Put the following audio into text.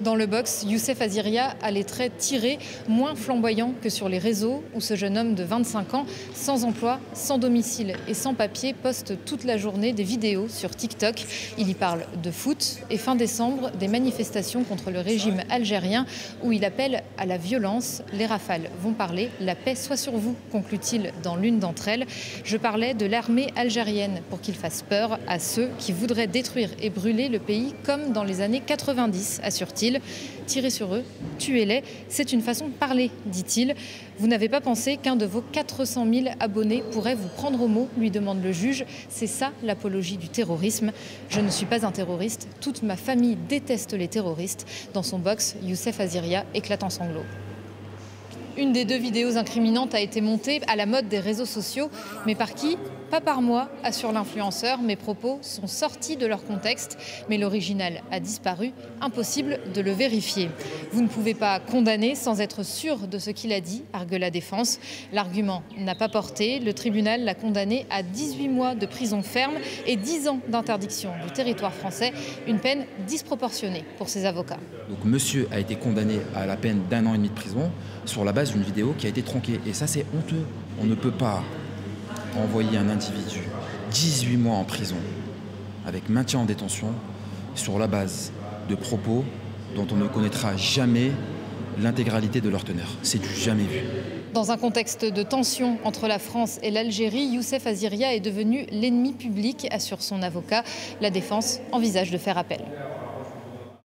Dans le box, Youssef Aziria a les traits tirés, moins flamboyants que sur les réseaux, où ce jeune homme de 25 ans, sans emploi, sans domicile et sans papier, poste toute la journée des vidéos sur TikTok. Il y parle de foot et fin décembre, des manifestations contre le régime algérien, où il appelle à la violence. Les rafales vont parler, la paix soit sur vous, conclut-il dans l'une d'entre elles. Je parlais de l'armée algérienne pour qu'il fasse peur à ceux qui voudraient détruire et brûler le pays comme dans les années 90, assure-t-il. Tirez sur eux, tuez-les, c'est une façon de parler, dit-il. Vous n'avez pas pensé qu'un de vos 400 000 abonnés pourrait vous prendre au mot, lui demande le juge. C'est ça l'apologie du terrorisme. Je ne suis pas un terroriste, toute ma famille déteste les terroristes. Dans son box, Youssef Aziria éclate en sanglots. Une des deux vidéos incriminantes a été montée à la mode des réseaux sociaux. Mais par qui ? Pas par moi, assure l'influenceur. Mes propos sont sortis de leur contexte, mais l'original a disparu. Impossible de le vérifier. Vous ne pouvez pas condamner sans être sûr de ce qu'il a dit, argue la défense. L'argument n'a pas porté. Le tribunal l'a condamné à 18 mois de prison ferme et 10 ans d'interdiction du territoire français. Une peine disproportionnée pour ses avocats. Donc monsieur a été condamné à la peine d'1 an et demi de prison sur la base d'une vidéo qui a été tronquée. Et ça, c'est honteux. On ne peut pas envoyer un individu 18 mois en prison avec maintien en détention sur la base de propos dont on ne connaîtra jamais l'intégralité de leur teneur. C'est du jamais vu. Dans un contexte de tension entre la France et l'Algérie, Youssef Aziria est devenu l'ennemi public, assure son avocat. La défense envisage de faire appel.